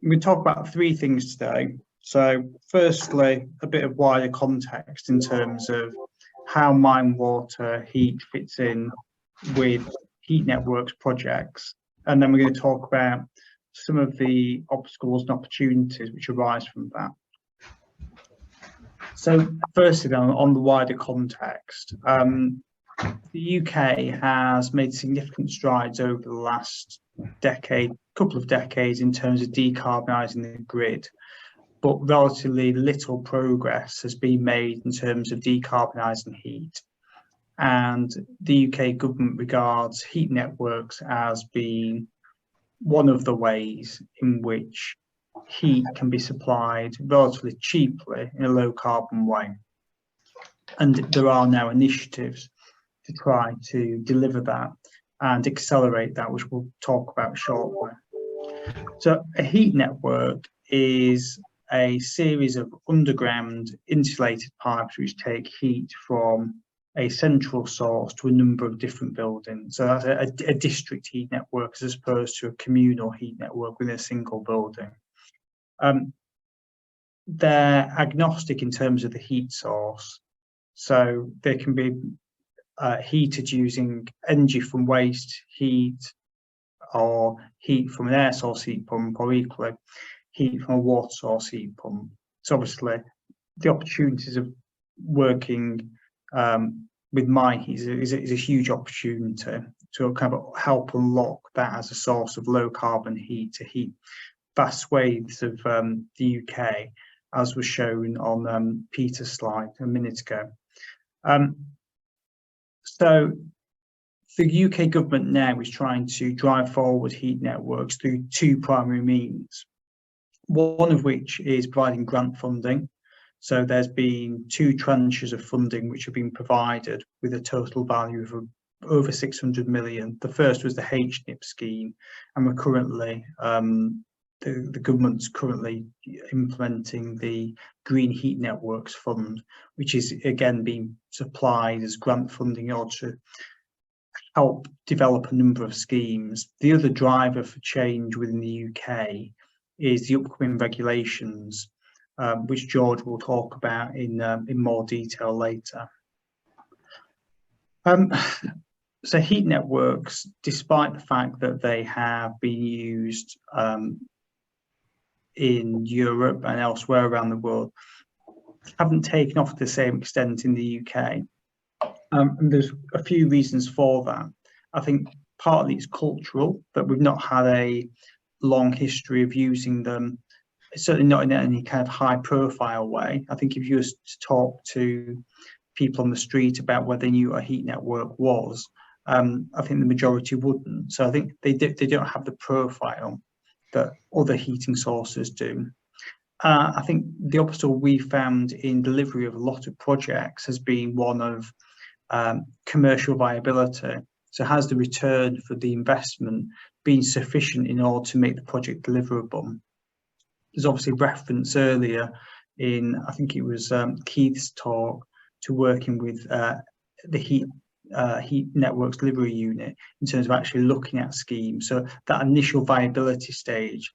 we talk about three things today. So firstly, a bit of wider context in terms of how mine water heat fits in with heat networks projects. And then we're going to talk about some of the obstacles and opportunities which arise from that. So firstly, then, on the wider context, the UK has made significant strides over the last couple of decades in terms of decarbonising the grid, but relatively little progress has been made in terms of decarbonising heat. And the UK government regards heat networks as being one of the ways in which heat can be supplied relatively cheaply in a low carbon way. And there are now initiatives to try to deliver that and accelerate that, which we'll talk about shortly. So a heat network is a series of underground insulated pipes which take heat from a central source to a number of different buildings. So that's a district heat network as opposed to a communal heat network within a single building. They're agnostic in terms of the heat source. So they can be heated using energy from waste heat, or heat from an air source heat pump, or equally heat from a water source heat pump. So obviously the opportunities of working with mine heat is a huge opportunity to kind of help unlock that as a source of low carbon heat to heat vast swathes of the UK, as was shown on Peter's slide a minute ago. So the UK government now is trying to drive forward heat networks through two primary means, one of which is providing grant funding. So there's been two tranches of funding which have been provided with a total value of over 600 million. The first was the HNIP scheme, and we're currently, the government's currently implementing the Green Heat Networks Fund, which is again being supplied as grant funding in order to help develop a number of schemes. The other driver for change within the UK is the upcoming regulations, which George will talk about in more detail later. So heat networks, despite the fact that they have been used in Europe and elsewhere around the world, haven't taken off to the same extent in the UK. And there's a few reasons for that. I think partly it's cultural, that we've not had a long history of using them, certainly not in any kind of high profile way. I think if you were to talk to people on the street about whether they knew what a heat network was, I think the majority wouldn't. So I think they don't have the profile that other heating sources do. I think the obstacle we found in delivery of a lot of projects has been one of commercial viability. So has the return for the investment been sufficient in order to make the project deliverable? There's obviously reference earlier in, I think it was Keith's talk, to working with the heat networks delivery unit in terms of actually looking at schemes. So that initial viability stage,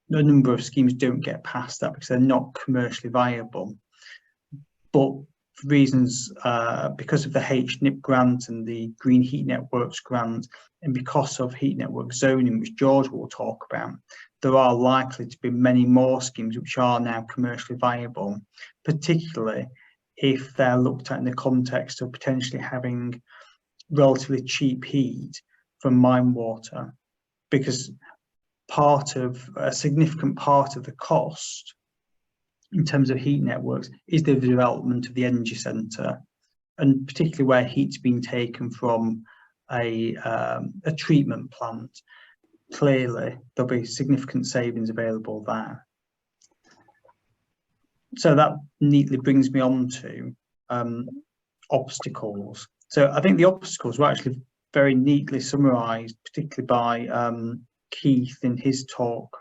a number of schemes don't get past that because they're not commercially viable. But for reasons, because of the HNIP grant and the Green Heat Networks grant, and because of heat network zoning, which George will talk about, there are likely to be many more schemes which are now commercially viable, particularly if they're looked at in the context of potentially having relatively cheap heat from mine water, because a significant part of the cost in terms of heat networks is the development of the energy centre, and particularly where heat's been taken from a treatment plant. Clearly there'll be significant savings available there. So that neatly brings me on to obstacles. So I think the obstacles were actually very neatly summarised, particularly by Keith in his talk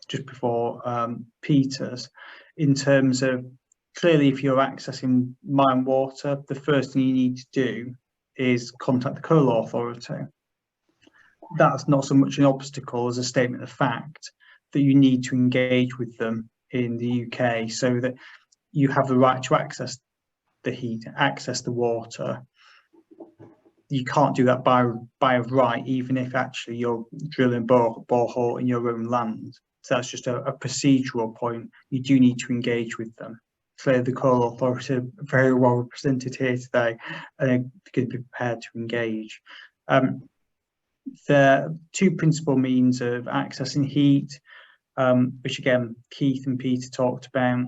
just before Peter's, in terms of clearly if you're accessing mine water, the first thing you need to do is contact the coal authority. That's not so much an obstacle as a statement of fact. that you need to engage with them in the UK, so that you have the right to access the heat, access the water. You can't do that by right, even if actually you're drilling borehole in your own land. So that's just a procedural point. You do need to engage with them. So the Coal Authority are very well represented here today, and they're going to be prepared to engage. The two principal means of accessing heat, which again Keith and Peter talked about.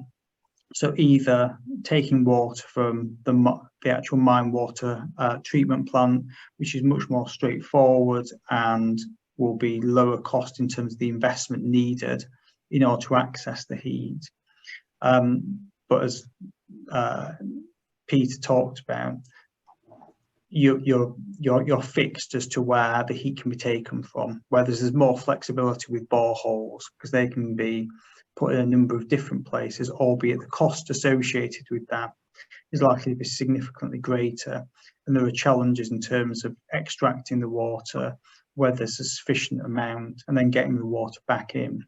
So either taking water from the actual mine water treatment plant, which is much more straightforward and will be lower cost in terms of the investment needed in order to access the heat. But as Peter talked about, you're fixed as to where the heat can be taken from. Whereas there's more flexibility with boreholes, because they can be put in a number of different places, albeit the cost associated with that is likely to be significantly greater. And there are challenges in terms of extracting the water, whether there's a sufficient amount, and then getting the water back in.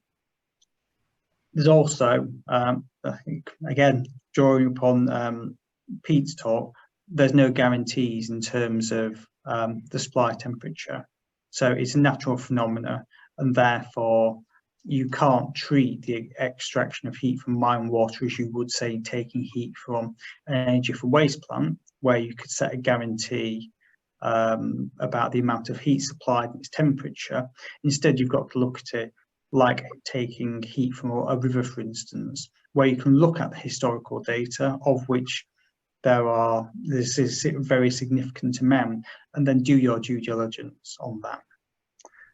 There's also, I think, again, drawing upon Pete's talk, there's no guarantees in terms of the supply temperature. So it's a natural phenomena, and therefore you can't treat the extraction of heat from mine water as you would say taking heat from an energy from waste plant, where you could set a guarantee about the amount of heat supplied and its temperature. Instead, you've got to look at it like taking heat from a river, for instance, where you can look at the historical data, of which this is a very significant amount, and then do your due diligence on that.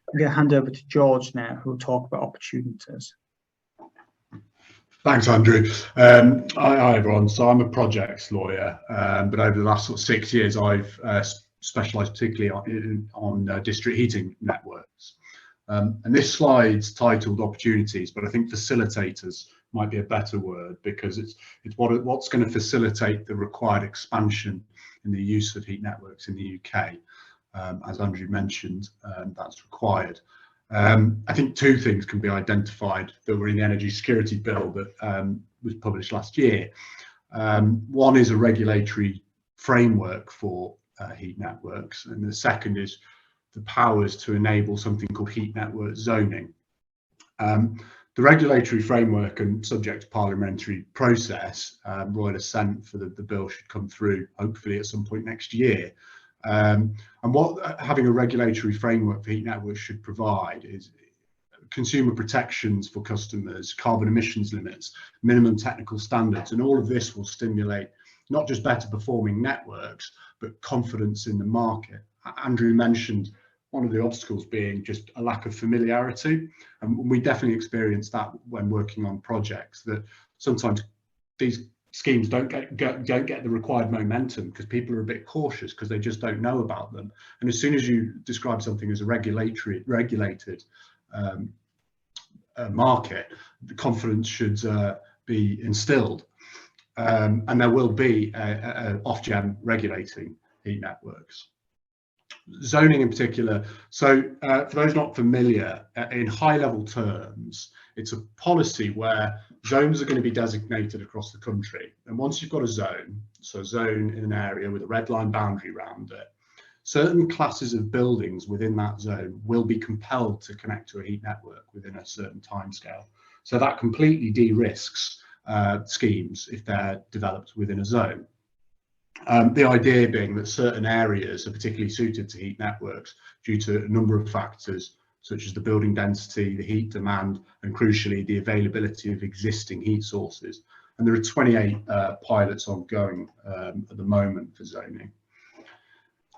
I'm going to hand over to George now, who will talk about opportunities. Thanks, Andrew. Hi everyone. So I'm a projects lawyer, but over the last sort of 6 years, I've specialised particularly on district heating networks. And this slide's titled opportunities, but I think facilitators might be a better word, because it's what's going to facilitate the required expansion in the use of heat networks in the UK. As Andrew mentioned, that's required. I think two things can be identified that were in the Energy Security Bill that was published last year. One is a regulatory framework for heat networks, and the second is the powers to enable something called heat network zoning. The regulatory framework, and subject to parliamentary process, royal assent for the bill should come through hopefully at some point next year. And what having a regulatory framework for heat networks should provide is consumer protections for customers, carbon emissions limits, minimum technical standards, and all of this will stimulate not just better performing networks, but confidence in the market. Andrew mentioned one of the obstacles being just a lack of familiarity, and we definitely experience that when working on projects, that sometimes these schemes don't get the required momentum because people are a bit cautious because they just don't know about them. And as soon as you describe something as a regulated market, the confidence should be instilled, and there will be a Ofgem regulating heat networks. Zoning in particular. So for those not familiar, in high level terms, it's a policy where zones are going to be designated across the country. And once you've got a zone, so a zone in an area with a red line boundary around it, certain classes of buildings within that zone will be compelled to connect to a heat network within a certain timescale. So that completely de-risks schemes if they're developed within a zone. The idea being that certain areas are particularly suited to heat networks due to a number of factors, such as the building density, the heat demand, and crucially, the availability of existing heat sources. And there are 28 pilots ongoing at the moment for zoning.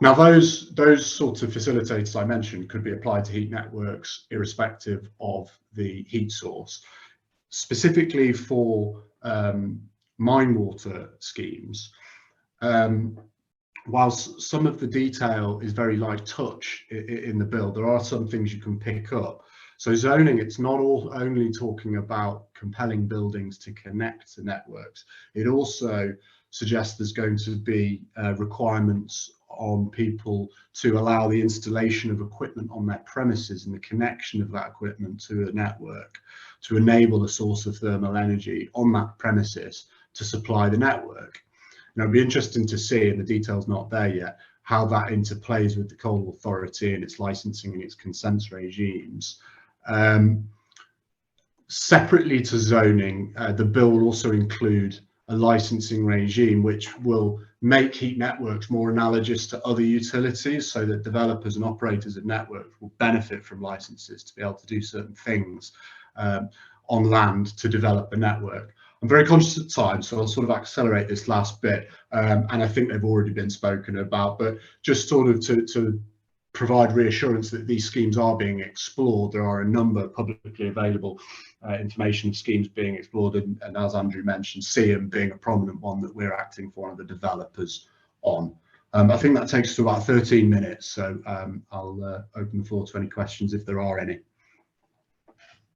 Now, those sorts of facilitators I mentioned could be applied to heat networks irrespective of the heat source. Specifically for mine water schemes, whilst some of the detail is very light touch in the bill, there are some things you can pick up. So zoning, it's not only talking about compelling buildings to connect to networks, it also suggests there's going to be requirements on people to allow the installation of equipment on their premises and the connection of that equipment to a network to enable a source of thermal energy on that premises to supply the network. Now, it'd be interesting to see, and the detail's not there yet, how that interplays with the Coal Authority and its licensing and its consents regimes. Separately to zoning, the bill will also include a licensing regime which will make heat networks more analogous to other utilities, so that developers and operators of networks will benefit from licenses to be able to do certain things on land to develop the network. I'm very conscious of time, so I'll sort of accelerate this last bit, and I think they've already been spoken about, but just sort of to provide reassurance that these schemes are being explored. There are a number of publicly available information schemes being explored, and as Andrew mentioned, Symposium being a prominent one that we're acting for one of the developers on. I think that takes us to about 13 minutes, so I'll open the floor to any questions if there are any.